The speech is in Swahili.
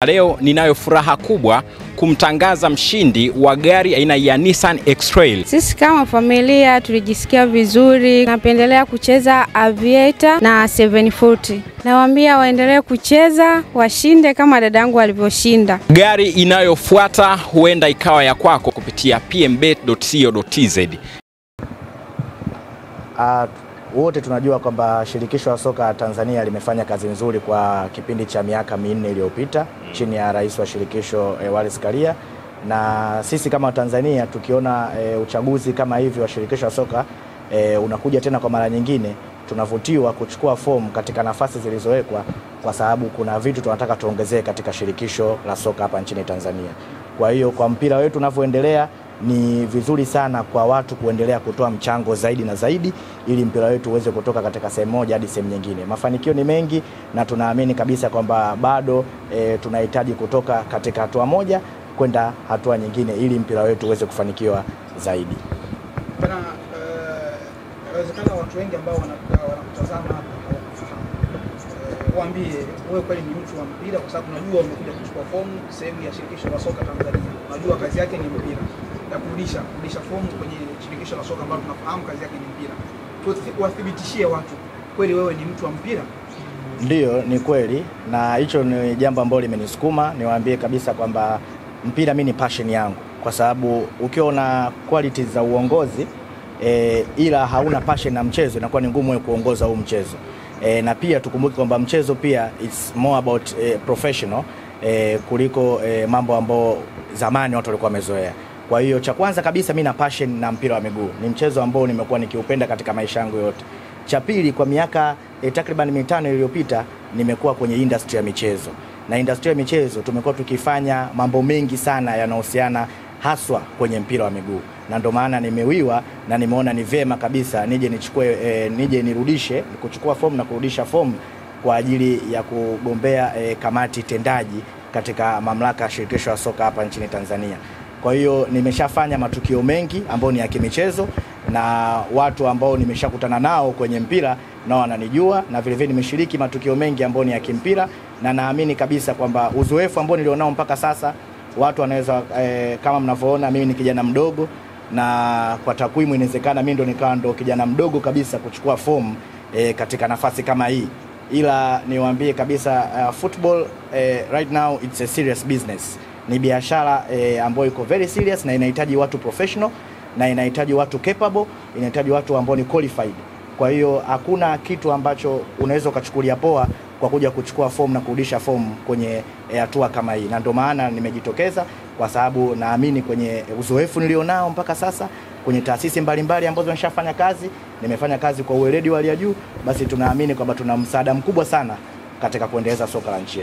Leo ninayo furaha kubwa kumtangaza mshindi wa gari aina ya Nissan X-Trail. Sisi kama familia tulijisikia vizuri. Napendelea kucheza Aviator na 740. Nawaambia waendelee kucheza, washinde kama dadangu alivyoshinda. Gari inayofuata huenda ikawa ya kwako kupitia pmbet.co.tz. Wote tunajua kwamba shirikisho la soka Tanzania limefanya kazi nzuri kwa kipindi cha miaka 4 iliyopita chini ya rais wa shirikisho Wallace Karia, na sisi kama Tanzania tukiona uchaguzi kama hivi wa shirikisho la soka unakuja tena kwa mara nyingine, tunavutiwa kuchukua fomu katika nafasi zilizowekwa, kwa sababu kuna vitu tunataka tuongezee katika shirikisho la soka hapa nchini Tanzania. Kwa hiyo kwa mpira wetu unavyoendelea, ni vizuri sana kwa watu kuendelea kutoa mchango zaidi na zaidi, ili mpira wetu uweze kutoka katika sehemu moja hadi sehemu nyingine. Mafanikio ni mengi na tunaamini kabisa kwamba bado tunahitaji kutoka katika hatua moja kwenda hatua nyingine, ili mpira wetu uweze kufanikiwa zaidi. Bana, inawezekana watu wengi ambao wanakutazama hapa waambie wewe kweli ni mtu wa mpira, kwa sababu unajua umekuja kuchukua fomu sehemu ya shirikisho la soka Tanzania. Unajua kazi yake ni mpira, na kurudisha fomu kwenye shirikisho la soka ambalo tunafahamu kazi yake ni mpira. Tuwathibitishie watu kweli wewe ni mtu wa mpira. Ndio, ni kweli, na hicho ni jambo ambalo limenisukuma niwaambie kabisa kwamba mpira mimi ni passion yangu, kwa sababu ukiwa na qualities za uongozi ila hauna passion na mchezo, inakuwa ni ngumu kuongoza huu mchezo. Na pia tukumbuke kwamba mchezo pia it's more about professional kuliko mambo ambayo zamani watu walikuwa wamezoea. Kwa hiyo cha kwanza kabisa mimi na passion na mpira wa miguu. Ni mchezo ambao nimekuwa nikiupenda katika maisha yangu yote. Cha pili, kwa miaka takriban 5 iliyopita nimekuwa kwenye industry ya michezo. Na industry ya michezo tumekuwa tukifanya mambo mengi sana yanayohusiana haswa kwenye mpira wa miguu. Na ndio maana nimewiwa na nimeona ni vema kabisa nije nirudishe kuchukua fomu na kurudisha fomu kwa ajili ya kugombea kamati tendaji katika mamlaka ya shirikisho la soka hapa nchini Tanzania. Kwa hiyo nimeshafanya matukio mengi ambayo ni ya kimichezo, na watu ambao nimeshakutana nao kwenye mpira nao wananijua, na vile vile nimeshiriki matukio mengi ambayo ni ya kimpira, na naamini kabisa kwamba uzoefu ambao nilionao mpaka sasa watu wanaweza kama mnavyoona mimi ni kijana mdogo, na kwa takwimu inawezekana mimi ndo kijana mdogo kabisa kuchukua fomu katika nafasi kama hii. Ila niwaambie kabisa football right now it's a serious business. Ni biashara ambayo iko very serious, na inahitaji watu professional, na inahitaji watu capable, inahitaji watu ambao ni qualified. Kwa hiyo hakuna kitu ambacho unaweza kuchukulia poa kwa kuja kuchukua fomu na kurudisha fomu kwenye hatua kama hii. Na ndio maana nimejitokeza, kwa sababu naamini kwenye uzoefu nilionao mpaka sasa kwenye taasisi mbalimbali ambazo nimeshafanya kazi, nimefanya kazi kwa uweledi wa hali ya juu, basi tunaamini kwamba tuna msaada mkubwa sana katika kuendeleza soka la nchi.